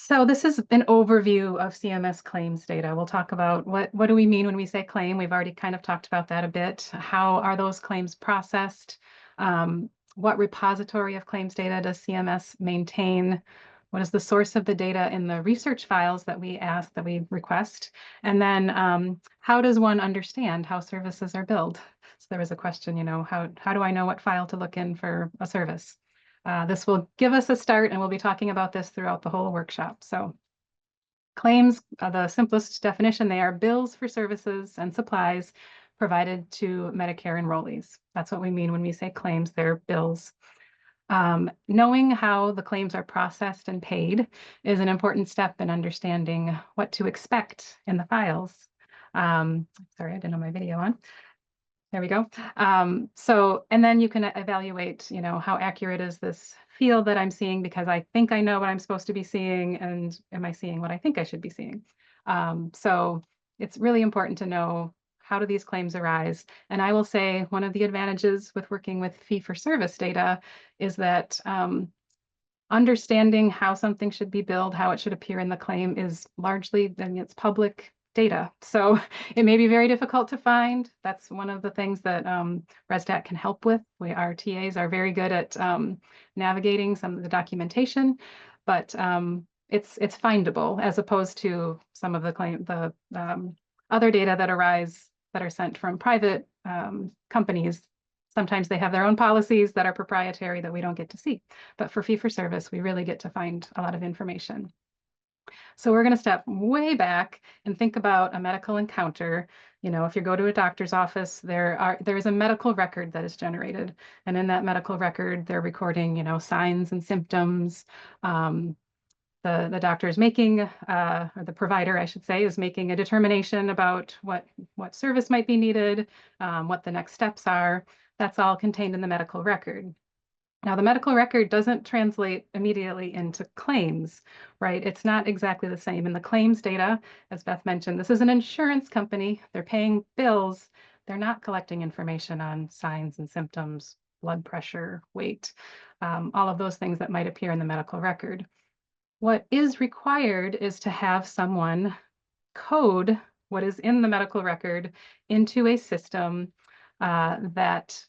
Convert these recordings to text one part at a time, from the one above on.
So this is an overview of CMS claims data. We'll talk about what do we mean when we say claim. We've already kind of talked about that a bit. How are those claims processed? What repository of claims data does CMS maintain? What is the source of the data in the research files that we request? And then how does one understand how services are billed? So there was a question, how do I know what file to look in for a service? This will give us a start, and we'll be talking about this throughout the whole workshop. So claims, the simplest definition, they are bills for services and supplies provided to Medicare enrollees. That's what we mean when we say claims, they're bills. Knowing how the claims are processed and paid is an important step in understanding what to expect in the files. Sorry, I didn't have my video on. There we go. And then you can evaluate, how accurate is this field that I'm seeing, because I think I know what I'm supposed to be seeing, and am I seeing what I think I should be seeing? So it's really important to know, how do these claims arise? And I will say one of the advantages with working with fee-for-service data is that understanding how something should be billed, how it should appear in the claim is largely, it's public data. So it may be very difficult to find. That's one of the things that ResDAC can help with. Our TAs are very good at navigating some of the documentation, but it's findable, as opposed to some of the other data that are sent from private companies. Sometimes they have their own policies that are proprietary that we don't get to see. But for fee-for-service, we really get to find a lot of information. So we're going to step way back and think about a medical encounter. If you go to a doctor's office, there is a medical record that is generated. And in that medical record, they're recording, signs and symptoms. The doctor is making, or the provider, I should say, is making a determination about what service might be needed, what the next steps are. That's all contained in the medical record. Now, the medical record doesn't translate immediately into claims, right? It's not exactly the same. In the claims data, as Beth mentioned, this is an insurance company. They're paying bills. They're not collecting information on signs and symptoms, blood pressure, weight, all of those things that might appear in the medical record. What is required is to have someone code what is in the medical record into a system that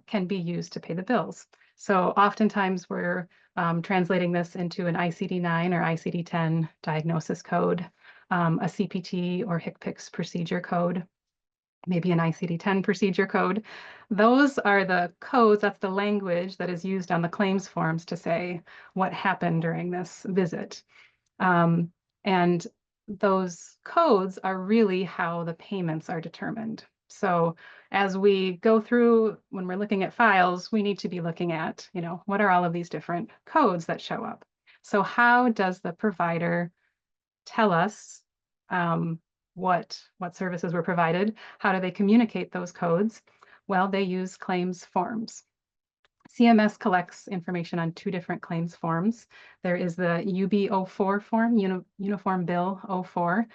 can be used to pay the bills. So oftentimes we're translating this into an ICD-9 or ICD-10 diagnosis code, a CPT or HCPCS procedure code, maybe an ICD-10 procedure code. Those are the codes, that's the language that is used on the claims forms to say what happened during this visit. And those codes are really how the payments are determined. So as we go through, when we're looking at files, we need to be looking at, what are all of these different codes that show up? So how does the provider tell us what services were provided? How do they communicate those codes? Well, they use claims forms. CMS collects information on two different claims forms. There is the UB04 form, Uniform Bill 04.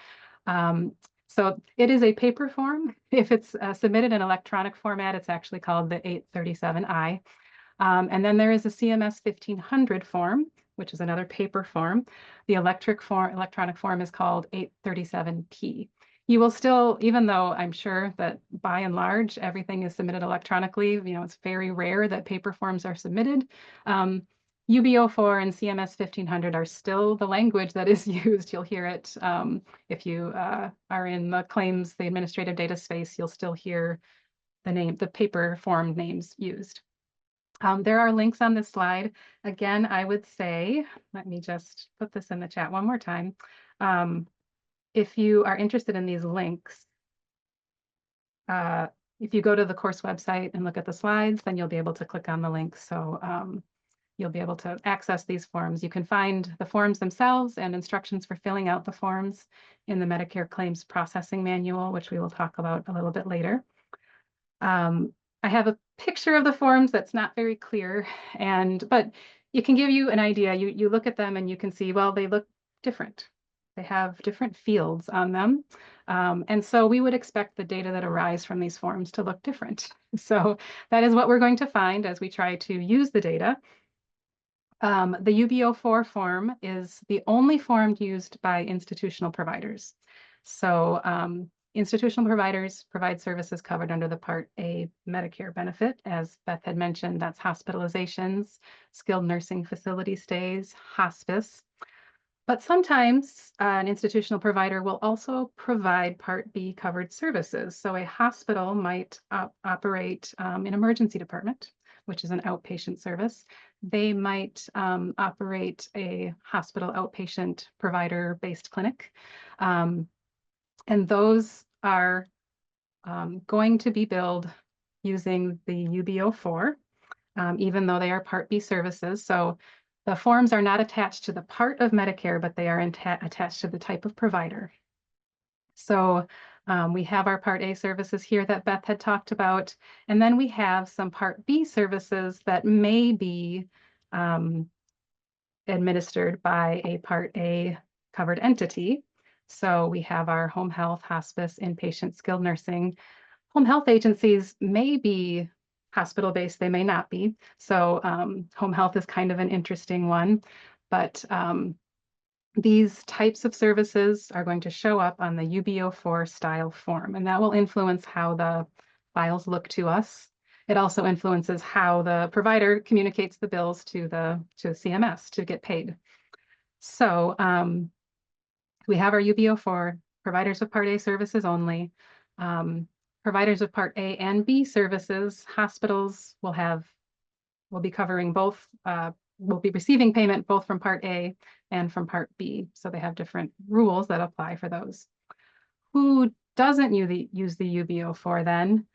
So it is a paper form. If it's submitted in electronic format, it's actually called the 837I. And then there is a CMS 1500 form, which is another paper form. The electronic form is called 837P. You will still, even though I'm sure that by and large, everything is submitted electronically, it's very rare that paper forms are submitted. UB04 and CMS 1500 are still the language that is used. You'll hear it if you are in the claims, the administrative data space, you'll still hear the paper form names used. There are links on this slide. Again, I would say, let me just put this in the chat one more time. If you are interested in these links, if you go to the course website and look at the slides, then you'll be able to click on the links. So you'll be able to access these forms. You can find the forms themselves and instructions for filling out the forms in the Medicare Claims Processing Manual, which we will talk about a little bit later. I have a picture of the forms that's not very clear, but it can give you an idea. You look at them and you can see, well, they look different. They have different fields on them. And so we would expect the data that arise from these forms to look different. So that is what we're going to find as we try to use the data. The UBO4 form is the only form used by institutional providers. So institutional providers provide services covered under the Part A Medicare benefit. As Beth had mentioned, that's hospitalizations, skilled nursing facility stays, hospice. But sometimes an institutional provider will also provide Part B covered services. So a hospital might operate an emergency department, which is an outpatient service. They might operate a hospital outpatient provider-based clinic. And those are going to be billed using the UBO4, even though they are Part B services. So the forms are not attached to the part of Medicare, but they are attached to the type of provider. So we have our Part A services here that Beth had talked about, and then we have some Part B services that may be administered by a Part A covered entity. So we have our home health, hospice, inpatient, skilled nursing. Home health agencies may be hospital-based, they may not be. So home health is kind of an interesting one, but these types of services are going to show up on the UBO4 style form, and that will influence how the files look to us. It also influences how the provider communicates the bills to CMS to get paid. So we have our UBO4, providers of Part A services only. Providers of Part A and B services, hospitals will be covering both, will be receiving payment both from Part A and from Part B. So they have different rules that apply for those. Who doesn't use the UBO4 then?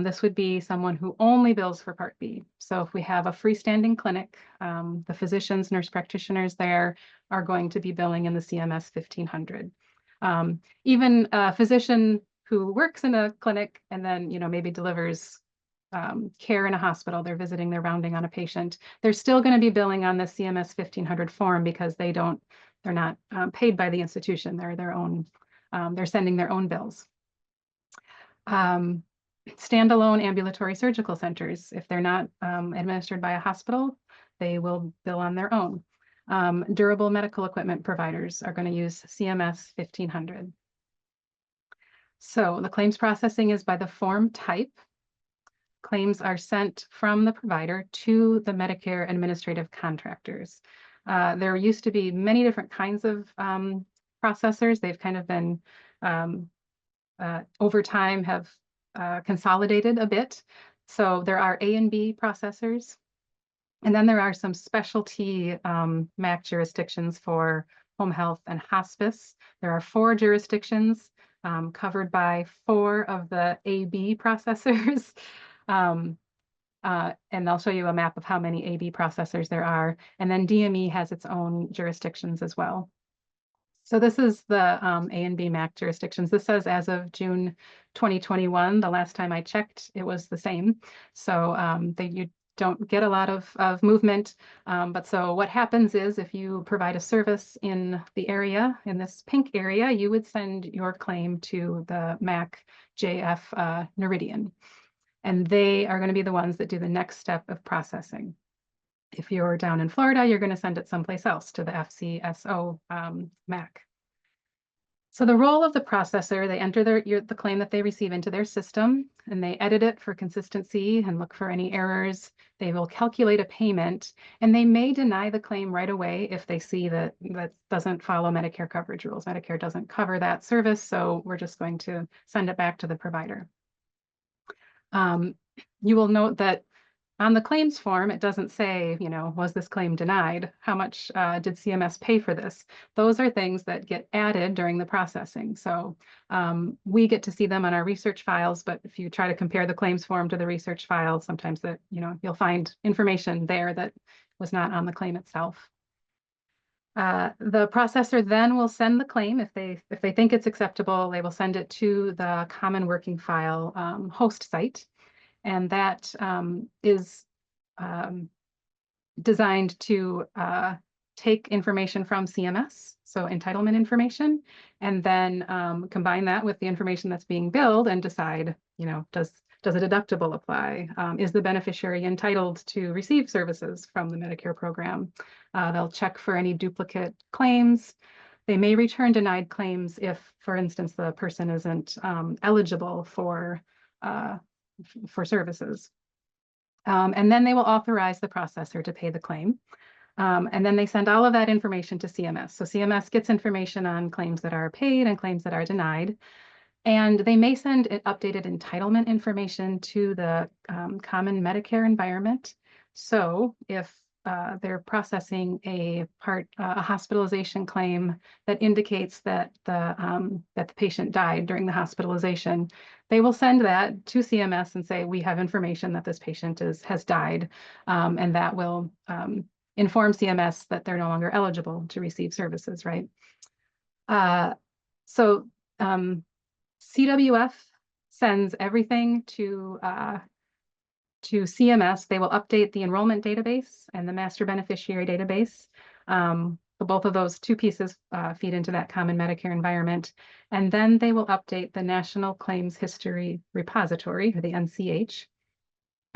This would be someone who only bills for Part B. So if we have a freestanding clinic, the physicians, nurse practitioners there are going to be billing in the CMS 1500. Even a physician who works in a clinic and then, maybe delivers care in a hospital, they're visiting, they're rounding on a patient, they're still going to be billing on the CMS 1500 form because they're not paid by the institution. They're their own, they're sending their own bills. Standalone ambulatory surgical centers, if they're not administered by a hospital, they will bill on their own. Durable medical equipment providers are going to use CMS 1500. So the claims processing is by the form type. Claims are sent from the provider to the Medicare administrative contractors. There used to be many different kinds of processors. They've kind of been, over time, have consolidated a bit. So there are A and B processors. And then there are some specialty MAC jurisdictions for home health and hospice. There are 4 jurisdictions covered by 4 of the AB processors. And I'll show you a map of how many AB processors there are. And then DME has its own jurisdictions as well. So this is the A and B MAC jurisdictions. This says as of June 2021. The last time I checked, it was the same. So you don't get a lot of movement. But so what happens is if you provide a service in the area, in this pink area, you would send your claim to the MAC JF Noridian. And they are going to be the ones that do the next step of processing. If you're down in Florida, you're going to send it someplace else to the FCSO MAC. So the role of the processor, they enter the claim that they receive into their system, and they edit it for consistency and look for any errors. They will calculate a payment, and they may deny the claim right away if they see that that doesn't follow Medicare coverage rules. Medicare doesn't cover that service, so we're just going to send it back to the provider. You will note that on the claims form, it doesn't say, was this claim denied? How much did CMS pay for this? Those are things that get added during the processing. So we get to see them on our research files, but if you try to compare the claims form to the research file, sometimes that, you'll find information there that was not on the claim itself. The processor then will send the claim if they think it's acceptable. They will send it to the common working file host site, and that is designed to take information from CMS, so entitlement information, and then combine that with the information that's being billed and decide, does Does a deductible apply? Is the beneficiary entitled to receive services from the Medicare program? They'll check for any duplicate claims. They may return denied claims if, for instance, the person isn't eligible for services. And then they will authorize the processor to pay the claim. And then they send all of that information to CMS. So CMS gets information on claims that are paid and claims that are denied. And they may send updated entitlement information to the common Medicare environment. So if they're processing a hospitalization claim that indicates that the patient died during the hospitalization, they will send that to CMS and say, we have information that this patient has died, and that will inform CMS that they're no longer eligible to receive services, right? CWF sends everything to CMS. They will update the enrollment database and the master beneficiary database. Both of those two pieces feed into that common Medicare environment. And then they will update the National Claims History Repository, or the NCH.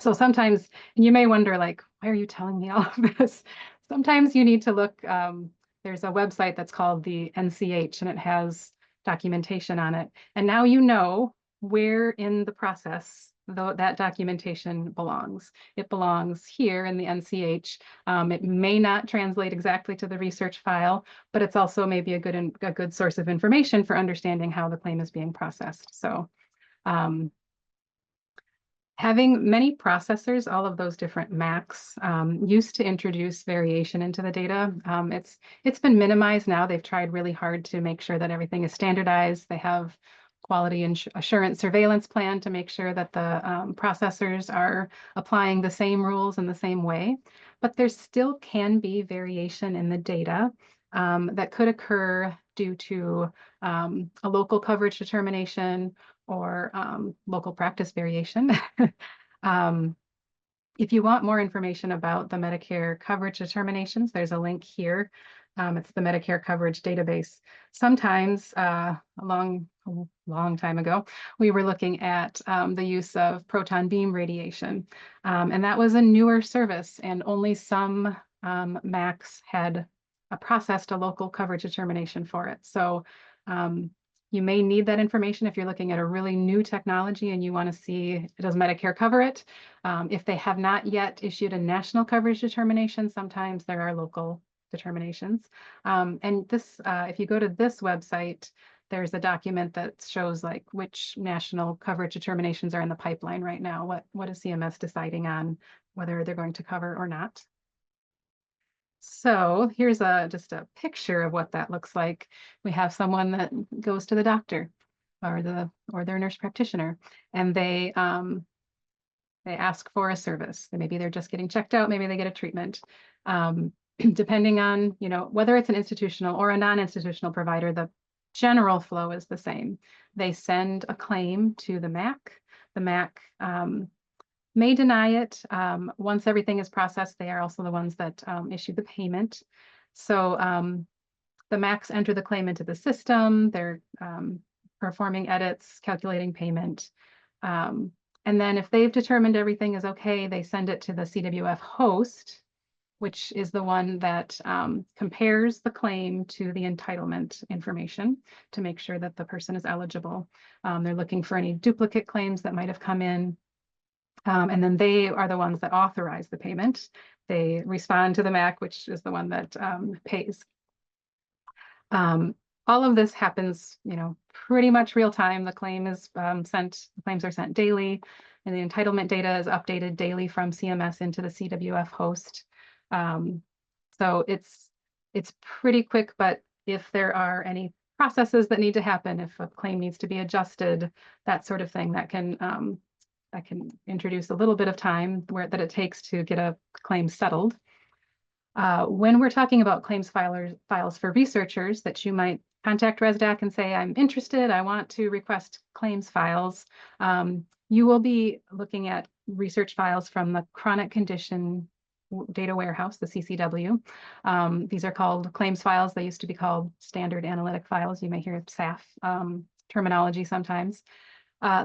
So sometimes, and you may wonder, like, why are you telling me all of this? Sometimes you need to look, there's a website that's called the NCH, and it has documentation on it. And now you know where in the process that documentation belongs. It belongs here in the NCH. It may not translate exactly to the research file, but it's also maybe a good source of information for understanding how the claim is being processed. So having many processors, all of those different MACs, used to introduce variation into the data. It's been minimized now. They've tried really hard to make sure that everything is standardized. They have quality assurance surveillance plan to make sure that the processors are applying the same rules in the same way. But there still can be variation in the data that could occur due to a local coverage determination or local practice variation. If you want more information about the Medicare coverage determinations, there's a link here. It's the Medicare coverage database. Sometimes, a long time ago, we were looking at the use of proton beam radiation. And that was a newer service, and only some MACs had processed a local coverage determination for it. So you may need that information if you're looking at a really new technology and you want to see, does Medicare cover it? If they have not yet issued a national coverage determination, sometimes there are local determinations. And this, if you go to this website, there's a document that shows like which national coverage determinations are in the pipeline right now. What is CMS deciding on whether they're going to cover or not? So here's just a picture of what that looks like. We have someone that goes to the doctor or their nurse practitioner, and they ask for a service. Maybe they're just getting checked out, maybe they get a treatment. Depending on, whether it's an institutional or a non-institutional provider, the general flow is the same. They send a claim to the MAC. The MAC may deny it. Once everything is processed, they are also the ones that issue the payment. So the MACs enter the claim into the system. They're performing edits, calculating payment. And then if they've determined everything is okay, they send it to the CWF host, which is the one that compares the claim to the entitlement information to make sure that the person is eligible. They're looking for any duplicate claims that might have come in. And then they are the ones that authorize the payment. They respond to the MAC, which is the one that pays. All of this happens, pretty much real time. The claim is the claims are sent daily, and the entitlement data is updated daily from CMS into the CWF host. So it's pretty quick, but if there are any processes that need to happen, if a claim needs to be adjusted, that sort of thing, that can introduce a little bit of time that it takes to get a claim settled. When we're talking about claims files for researchers, that you might contact ResDAC and say, I'm interested, I want to request claims files. You will be looking at research files from the Chronic Condition Data Warehouse, the CCW. These are called claims files. They used to be called standard analytic files. You may hear SAF terminology sometimes.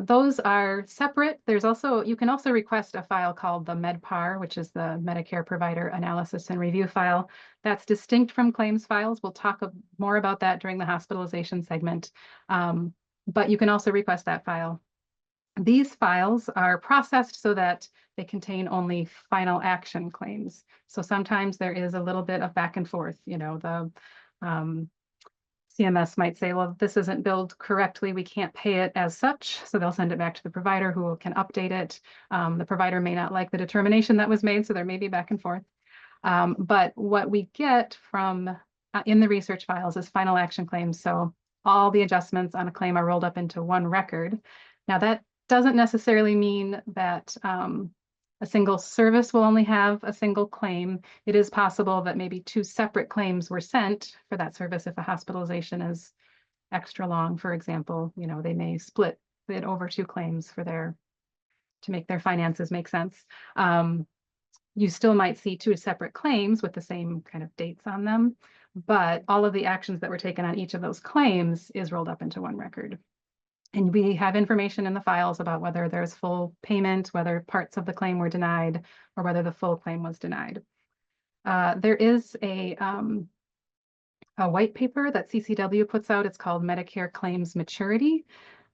Those are separate. There's also, you can also request a file called the MedPAR, which is the Medicare Provider Analysis and Review file. That's distinct from claims files. We'll talk more about that during the hospitalization segment. But you can also request that file. These files are processed so that they contain only final action claims. So sometimes there is a little bit of back and forth. You know, the CMS might say, well, this isn't billed correctly, we can't pay it as such. So they'll send it back to the provider who can update it. The provider may not like the determination that was made, so there may be back and forth. But what we get from in the research files is final action claims. So all the adjustments on a claim are rolled up into one record. Now that doesn't necessarily mean that a single service will only have a single claim. It is possible that maybe two separate claims were sent for that service if a hospitalization is extra long, for example. You know, they may split it over two claims for to make their finances make sense. You still might see two separate claims with the same kind of dates on them, but all of the actions that were taken on each of those claims is rolled up into one record. And we have information in the files about whether there's full payment, whether parts of the claim were denied, or whether the full claim was denied. There is a white paper that CCW puts out. It's called Medicare Claims Maturity.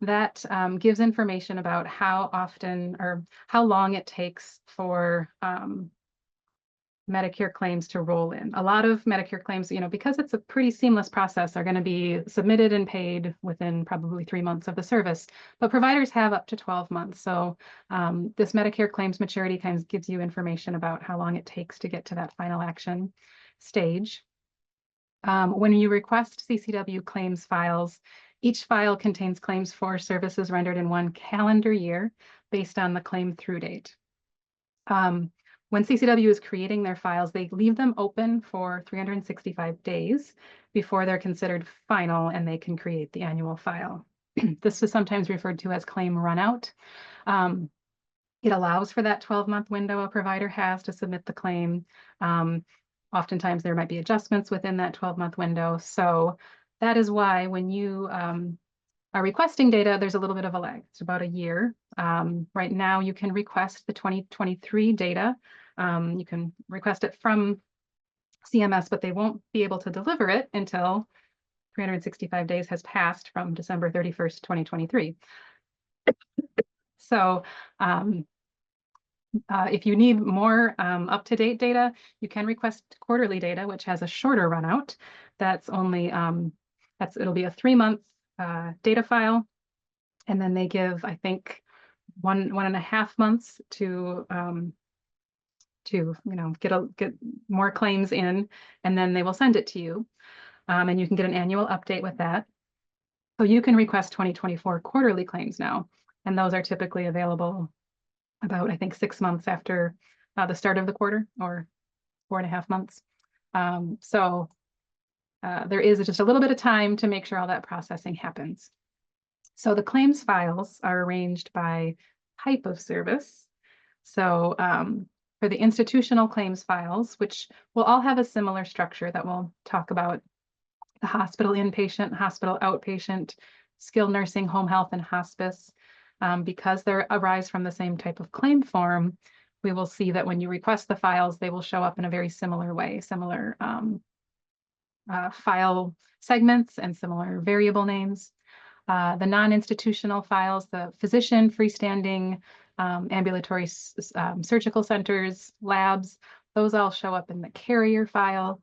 That gives information about how often or how long it takes for Medicare claims to roll in. A lot of Medicare claims, you know, because it's a pretty seamless process, are going to be submitted and paid within probably 3 months of the service, but providers have up to 12 months. So this Medicare claims maturity kind of gives you information about how long it takes to get to that final action stage. When you request CCW claims files, each file contains claims for services rendered in one calendar year based on the claim through date. When CCW is creating their files, they leave them open for 365 days before they're considered final and they can create the annual file. This is sometimes referred to as claim runout. It allows for that 12-month window a provider has to submit the claim. Oftentimes there might be adjustments within that 12-month window. So that is why when you are requesting data, there's a little bit of a lag. It's about a year. Right now, you can request the 2023 data. You can request it from CMS, but they won't be able to deliver it until 365 days has passed from December 31st, 2023. So if you need more up-to-date data, you can request quarterly data, which has a shorter runout. That's only, it'll be a 3-month data file. And then they give, I think, 1.5 months to you know, get more claims in, and then they will send it to you. And you can get an annual update with that. So you can request 2024 quarterly claims now, and those are typically available about, I think, 6 months after the start of the quarter, or 4.5 months. So there is just a little bit of time to make sure all that processing happens. So the claims files are arranged by type of service. So for the institutional claims files, which will all have a similar structure that we'll talk about, the hospital inpatient, hospital outpatient, skilled nursing, home health, and hospice, because they arise from the same type of claim form, we will see that when you request the files, they will show up in a very similar way, similar file segments and similar variable names. The non-institutional files, the physician, freestanding, ambulatory surgical centers, labs, those all show up in the carrier file.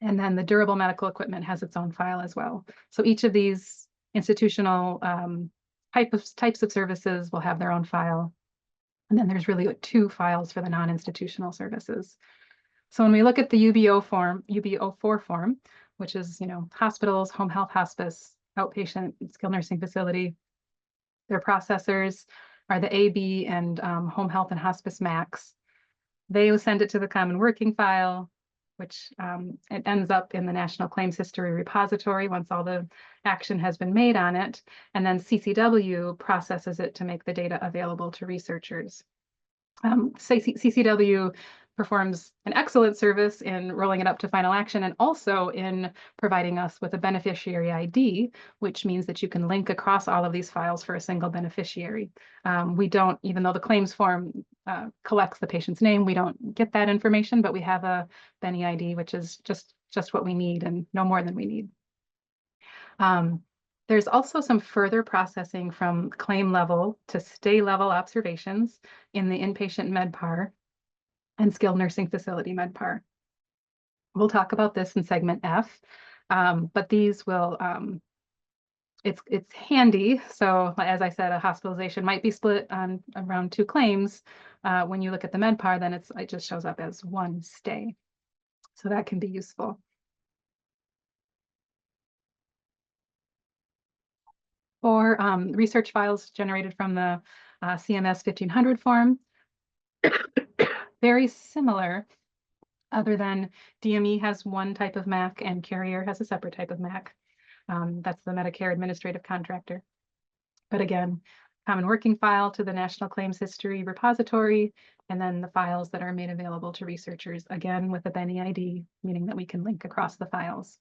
And then the durable medical equipment has its own file as well. So each of these institutional types of services will have their own file. And then there's really 2 files for the non-institutional services. So when we look at the UB04 form, which is, you know, hospitals, home health, hospice, outpatient, skilled nursing facility, their processors are the AB and home health and hospice MACs. They will send it to the common working file, which it ends up in the National Claims History Repository once all the action has been made on it. And then CCW processes it to make the data available to researchers. CCW performs an excellent service in rolling it up to final action and also in providing us with a beneficiary ID, which means that you can link across all of these files for a single beneficiary. We don't, even though the claims form collects the patient's name, we don't get that information, but we have a Beni ID, which is just what we need and no more than we need. There's also some further processing from claim level to stay level observations in the inpatient MedPAR and skilled nursing facility MedPAR. We'll talk about this in segment F, but these will, it's handy. So as I said, a hospitalization might be split on around 2 claims. When you look at the MedPAR, then it just shows up as 1 stay. So that can be useful. For research files generated from the CMS 1500 form, very similar, other than DME has 1 type of MAC and carrier has a separate type of MAC. That's the Medicare Administrative Contractor. But again, common working file to the National Claims History Repository, and then the files that are made available to researchers, again with a Beni ID, meaning that we can link across the files.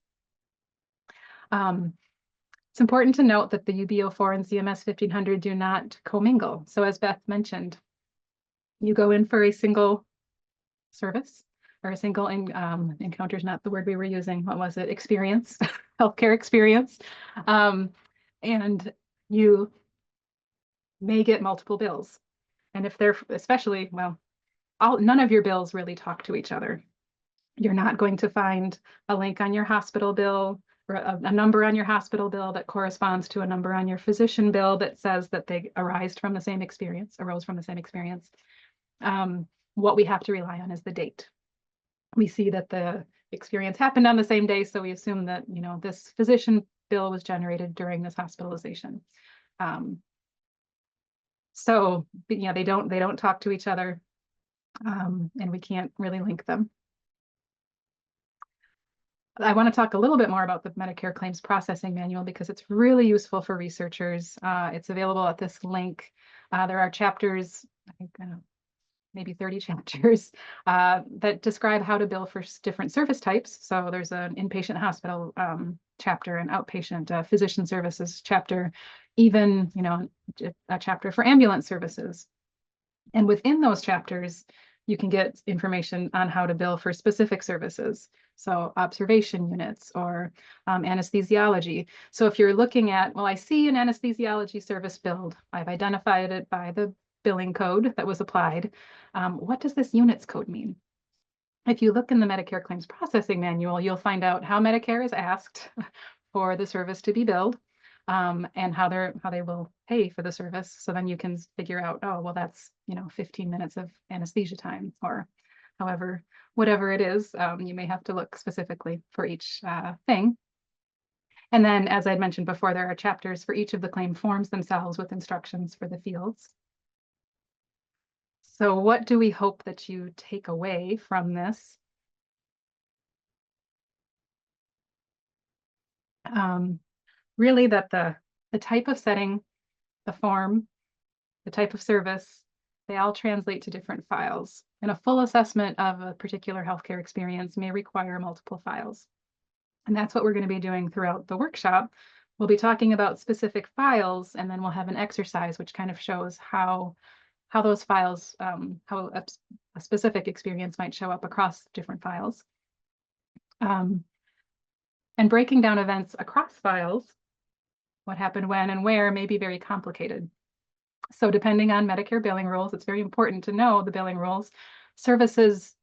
It's important to note that the UB04 and CMS 1500 do not commingle. So as Beth mentioned, you go in for a single service or a single encounter is not the word we were using. What was it? Experience, healthcare experience. And you may get multiple bills. And if they're especially, well, none of your bills really talk to each other. You're not going to find a link on your hospital bill or a number on your hospital bill that corresponds to a number on your physician bill that says that they arose from the same experience. What we have to rely on is the date. We see that the experience happened on the same day, so we assume that, you know, this physician bill was generated during this hospitalization. So, you know, they don't talk to each other, and we can't really link them. I want to talk a little bit more about the Medicare Claims Processing Manual because it's really useful for researchers. It's available at this link. There are chapters, I think, maybe 30 chapters that describe how to bill for different service types. So there's an inpatient hospital chapter, an outpatient physician services chapter, even, you know, a chapter for ambulance services. And within those chapters, you can get information on how to bill for specific services. So observation units or anesthesiology. So if you're looking at, well, I see an anesthesiology service billed, I've identified it by the billing code that was applied. What does this units code mean? If you look in the Medicare Claims Processing Manual, you'll find out how Medicare is asked for the service to be billed, and how they will pay for the service. So then you can figure out, oh, well, that's, you know, 15 minutes of anesthesia time, or however, whatever it is. You may have to look specifically for each thing. And then, as I mentioned before, there are chapters for each of the claim forms themselves with instructions for the fields. So what do we hope that you take away from this? Really that the type of setting, the form, the type of service, they all translate to different files. And a full assessment of a particular healthcare experience may require multiple files. And that's what we're going to be doing throughout the workshop. We'll be talking about specific files, and then we'll have an exercise which kind of shows how those files, how a specific experience might show up across different files. And breaking down events across files, what happened when and where, may be very complicated. So depending on Medicare billing rules, it's very important to know the billing rules. Services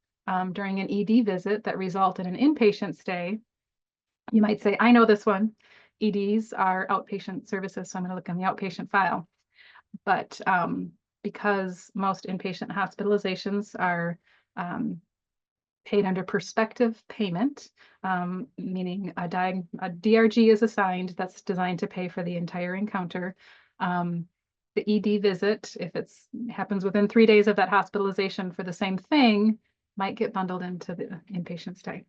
during an ED visit that result in an inpatient stay, you might say, I know this one. EDs are outpatient services, so I'm going to look in the outpatient file. But because most inpatient hospitalizations are paid under prospective payment, meaning a DRG is assigned that's designed to pay for the entire encounter. The ED visit, if it happens within 3 days of that hospitalization for the same thing, might get bundled into the inpatient stay.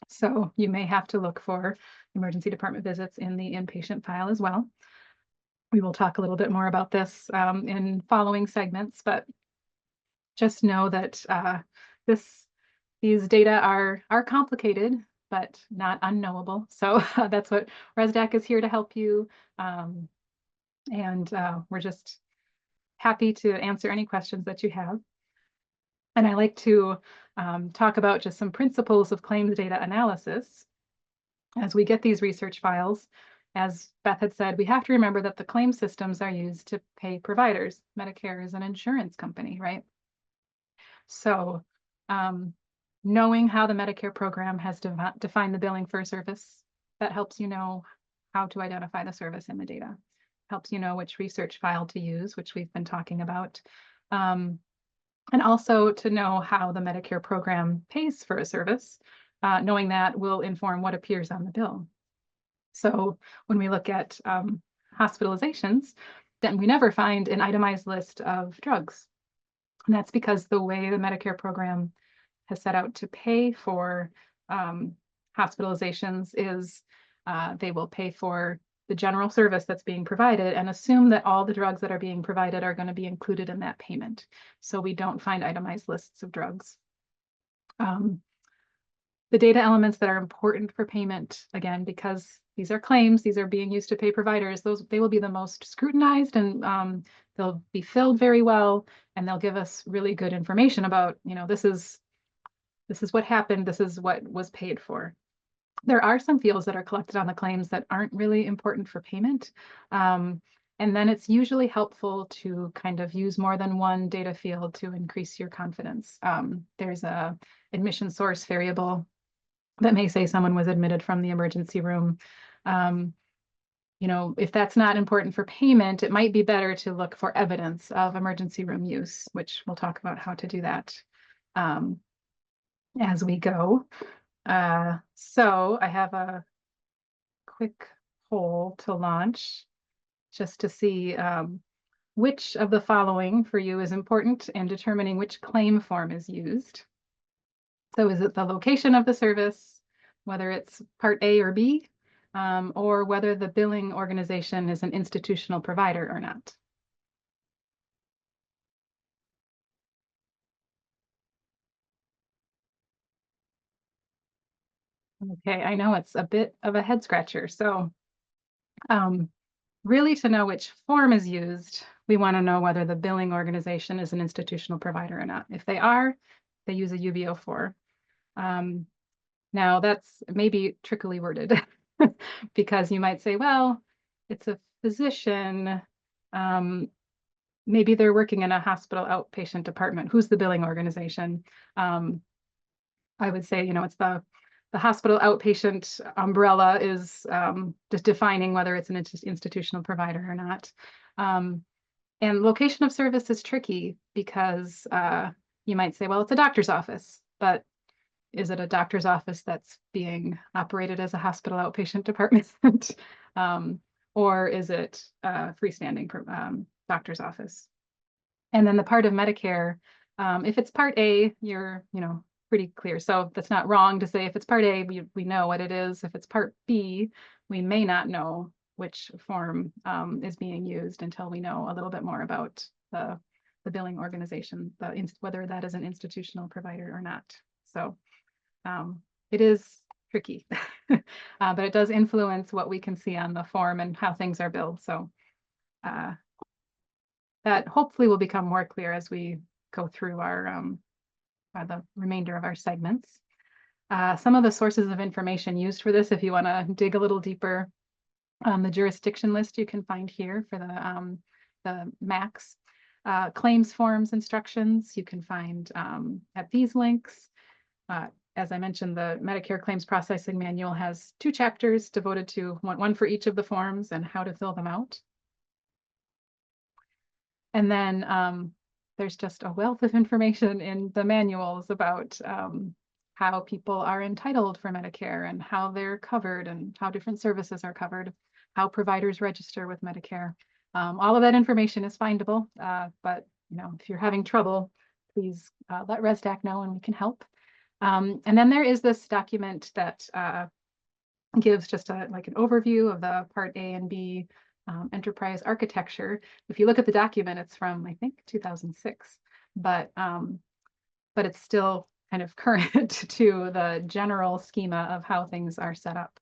So you may have to look for emergency department visits in the inpatient file as well. We will talk a little bit more about this in following segments, but just know that these data are complicated, but not unknowable. So that's what ResDAC is here to help you. And we're just happy to answer any questions that you have. And I like to talk about just some principles of claims data analysis. As we get these research files, as Beth had said, we have to remember that the claim systems are used to pay providers. Medicare is an insurance company, right? So knowing how the Medicare program has defined the billing for a service, that helps you know how to identify the service in the data. Helps you know which research file to use, which we've been talking about. And also to know how the Medicare program pays for a service. Knowing that will inform what appears on the bill. So when we look at hospitalizations, then we never find an itemized list of drugs. And that's because the way the Medicare program has set out to pay for hospitalizations is they will pay for the general service that's being provided and assume that all the drugs that are being provided are going to be included in that payment. So we don't find itemized lists of drugs. The data elements that are important for payment, again, because these are claims, these are being used to pay providers, they will be the most scrutinized, and they'll be filled very well, and they'll give us really good information about, this is what happened, this is what was paid for. There are some fields that are collected on the claims that aren't really important for payment. And then it's usually helpful to kind of use more than one data field to increase your confidence. There's a admission source variable that may say someone was admitted from the emergency room. If that's not important for payment, it might be better to look for evidence of emergency room use, which we'll talk about how to do that as we go. So I have a quick poll to launch just to see which of the following for you is important in determining which claim form is used. So is it the location of the service, whether it's Part A or B, or whether the billing organization is an institutional provider or not? Okay, I know it's a bit of a head scratcher. So really, to know which form is used, we want to know whether the billing organization is an institutional provider or not. If they are, they use a UBO4. Now that's maybe trickily worded because you might say, well, it's a physician. Maybe they're working in a hospital outpatient department. Who's the billing organization? I would say, it's the hospital outpatient umbrella is just defining whether it's an institutional provider or not. And location of service is tricky because you might say, well, it's a doctor's office, but is it a doctor's office that's being operated as a hospital outpatient department? Or is it a freestanding doctor's office? And then the part of Medicare, if it's Part A, you're, pretty clear. So that's not wrong to say if it's Part A, we know what it is. If it's Part B, we may not know which form is being used until we know a little bit more about the billing organization, whether that is an institutional provider or not. So it is tricky, but it does influence what we can see on the form and how things are billed. So that hopefully will become more clear as we go through the remainder of our segments. Some of the sources of information used for this, if you want to dig a little deeper, the jurisdiction list you can find here for the MACs. Claims forms instructions you can find at these links. As I mentioned, the Medicare Claims Processing Manual has 2 chapters devoted to one for each of the forms and how to fill them out. And then there's just a wealth of information in the manuals about how people are entitled for Medicare and how they're covered and how different services are covered, how providers register with Medicare. All of that information is findable, but if you're having trouble, please let ResDAC know and we can help. And then there is this document that gives just like an overview of the Part A and B enterprise architecture. If you look at the document, it's from, I think, 2006, but it's still kind of current to the general schema of how things are set up.